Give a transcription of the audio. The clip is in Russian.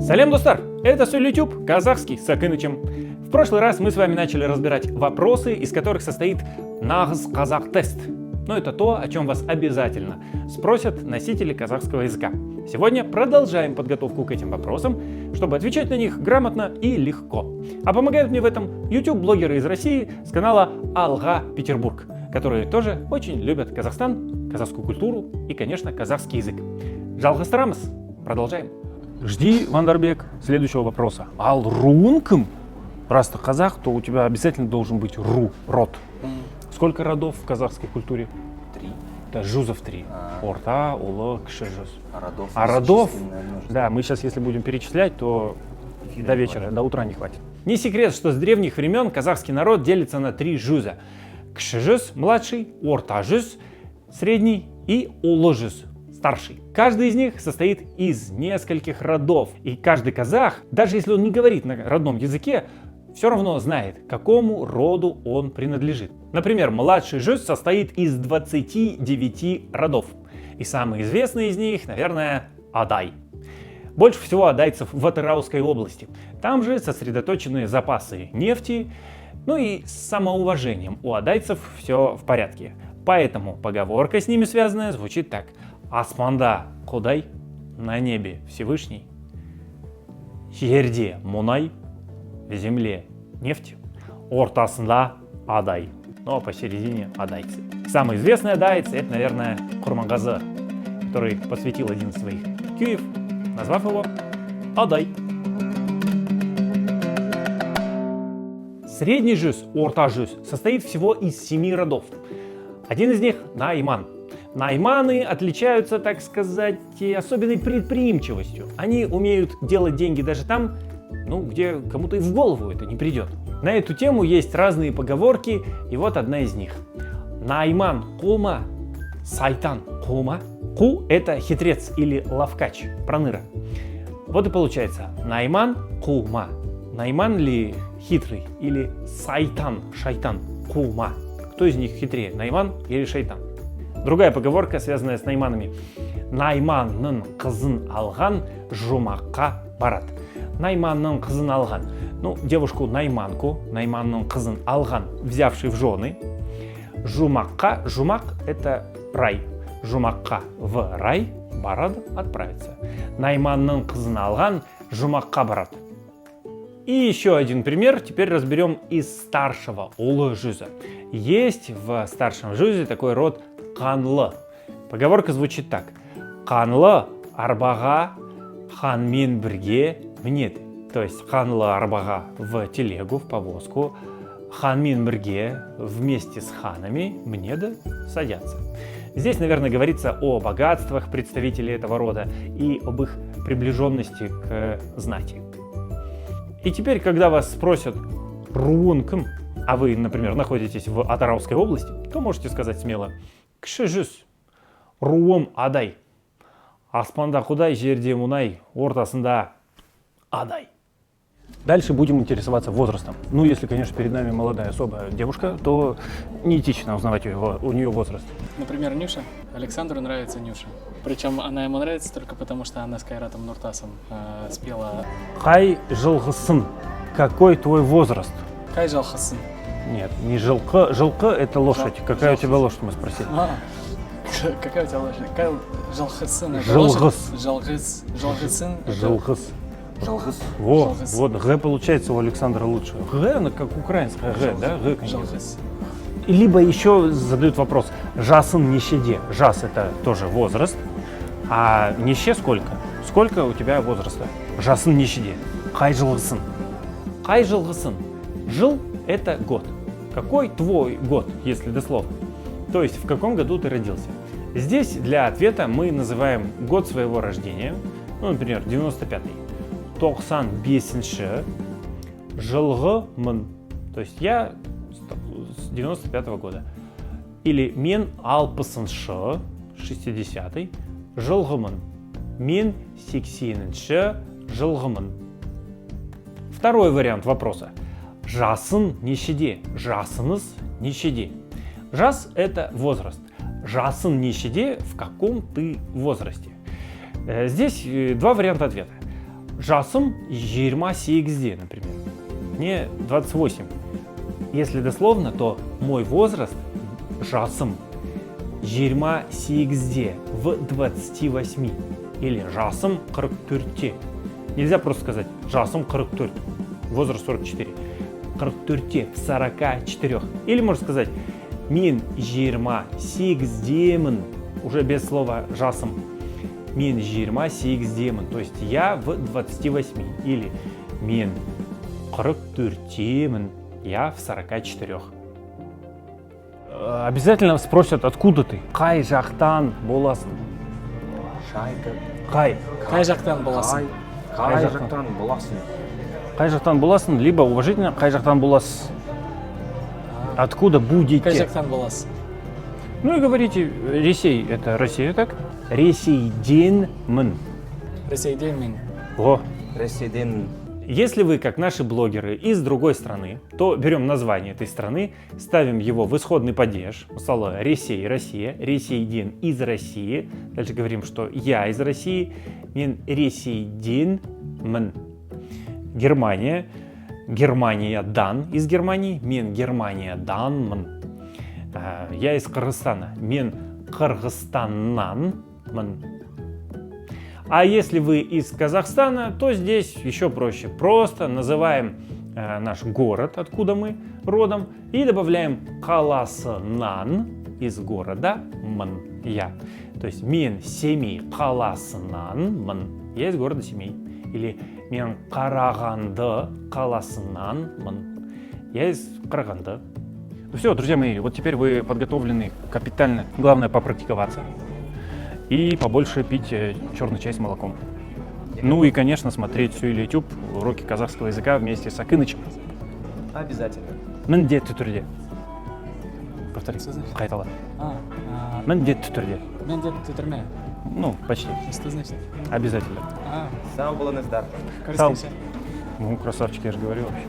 Салем, достар! Это Сөйлеютюб, казахский с Акынычем. В прошлый раз мы с вами начали разбирать вопросы, из которых состоит нағыз казах тест. Но это то, о чем вас обязательно спросят носители казахского языка. Сегодня продолжаем подготовку к этим вопросам, чтобы отвечать на них грамотно и легко. А помогают мне в этом YouTube-блогеры из России с канала Алга Петербург, которые тоже очень любят Казахстан, казахскую культуру и, конечно, казахский язык. Жалғастырамыз. Продолжаем. Жди, Вандарбек, следующего вопроса. Ал руын кім? Раз ты казах, то у тебя обязательно должен быть род. Сколько родов в казахской культуре? 3. Это жузов 3. Орта, улы, кіші жуз. А родов? Да, мы сейчас, если будем перечислять, то до вечера, до утра не хватит. Не секрет, что с древних времен казахский народ делится на 3 жуза. Кіші жуз, младший, орта жуз, средний и улы жуз, старший. Каждый из них состоит из нескольких родов. И каждый казах, даже если он не говорит на родном языке, все равно знает, к какому роду он принадлежит. Например, младший жуз состоит из 29 родов. И самый известный из них, наверное, Адай. Больше всего адайцев в Атырауской области. Там же сосредоточены запасы нефти, ну и с самоуважением у адайцев все в порядке. Поэтому поговорка с ними связанная звучит так. Аспанда Кудай, на небе Всевышний, жерде Мунай, в земле нефть, ортасында Адай, ну а посередине адайцы. Самый известный адайц — это, наверное, Курмангазы, который посвятил один из своих кюев, назвав его Адай. Средний жуз, орта жуз, состоит всего из 7 родов. Один из них — Найман. Найманы отличаются, так сказать, особенной предприимчивостью. Они умеют делать деньги даже там, где кому-то и в голову это не придет. На эту тему есть разные поговорки, и вот одна из них. Найман кулма, сайтан кулма. Ку — это хитрец или ловкач, проныра. Вот и получается Найман кулма. Найман ли хитрый или сайтан, шайтан, кулма? Кто из них хитрее, Найман или шайтан? Другая поговорка, связанная с найманами. Найманның қызын алған жұмаққа барат. Найманның қызын алған. Девушку найманку, найманның қызын алған, взявший в жены. Жұмаққа, жұмақ — это рай. Жұмаққа — в рай, барат — отправиться. Найманның қызын алған, жұмаққа барат. И еще один пример, теперь разберем из старшего, улы жуза. Есть в старшем жузе такой род Қанлы. Поговорка звучит так. Қанлы арбаға ханмен бірге мінеді. То есть Қанлы арбаға в телегу, в повозку, ханмен бірге вместе с ханами мінеді, садятся. Здесь, наверное, говорится о богатствах представителей этого рода и об их приближенности к знати. И теперь, когда вас спросят руын кім, а вы, например, находитесь в Атырауской области, то можете сказать смело: кіші жүз, руым Адай, аспанда Кудай, жерде Мунай, ортасында Адай. Дальше будем интересоваться возрастом. Если, конечно, перед нами молодая особая девушка, то неэтично узнавать у нее возраст. Например, Нюша. Александру нравится Нюша. Причем она ему нравится только потому, что она с Кайратом Нуртасом спела. Қай жылғысың? Какой твой возраст? Кай жалхасын. Нет, не жылқы. Жылқы — это лошадь. Какая у тебя лошадь, мы спросили. Какая у тебя лошадь? Кай жалхасын. Жылғыс. Жалғысын. Жылғыс. Жалғыз. Вот, Г получается у Александра лучше. Г, она как украинская Г, да? Г, конечно. Либо еще задают вопрос: жасын нешеде. Жас — это тоже возраст, а неше сколько? Сколько у тебя возраста? Жасын нешеде. Қай жылғысың? Қай жылғысың? Жыл — это год. Какой твой год, если дословно? То есть в каком году ты родился? Здесь для ответа мы называем год своего рождения, например, 95-й. 95-ші жылғымын. То есть я с 95-го года. Или мен 60-ші, 60-й жылғымын. Мен 80-ші жылғымын. Второй вариант вопроса. Жасын нешеде? Жасыңыз нешеде? Жас — это возраст. Жасын нешеде — в каком ты возрасте. Здесь два варианта ответа. Жасым 28, например. Мне 28. Если дословно, то мой возраст жасым 28 в 28. Или жасым 44. Нельзя просто сказать жасым 44. Возраст 44. 44 в 44. Или можно сказать мен 28, уже без слова жасым. Мен 28, то есть я в 28. Или мен 44, я в 44. Обязательно спросят, откуда ты? Қай жақтан боласың? Қай? Қай жақтан боласың? Қай жақтан боласың? Қай жақтан боласың, либо уважительно, қай жақтан боласыз? Откуда будете? Қай жақтан боласың? Ну и говорите, Ресей, это Россия, так? Ресейденмін. Ресейденмін. О. Ресейден. Если вы, как наши блогеры, из другой страны, то берем название этой страны, ставим его в исходный падеж. Мысалы, Ресей, Россия, Ресейден из России. Дальше говорим, что я из России, мен Ресейденмін. Германия, Германиядан из Германии, мен Германияданмын. Я из Кыргызстана, мен Кыргызстаннанмын. А если вы из Казахстана, то здесь еще проще. Просто называем наш город, откуда мы родом, и добавляем қаласынан из города мын, я. То есть мен Семей қаласынанмын, я из города Семей. Или мен Қарағанды қаласынанмын, я из Караганды. Ну все, друзья мои, вот теперь вы подготовлены капитально. Главное попрактиковаться. И побольше пить черный чай с молоком. Ну и, конечно, смотреть Сюэли YouTube, уроки казахского языка вместе с Акынычем. Обязательно. Міндетті түрде. Повтори. Что значит? Қайтала. Міндетті Міндетті түрде. түрме. Ну, почти. Что значит? Обязательно. Сау болыңыздар. Көріскенше. Ну, красавчик, я же говорил вообще.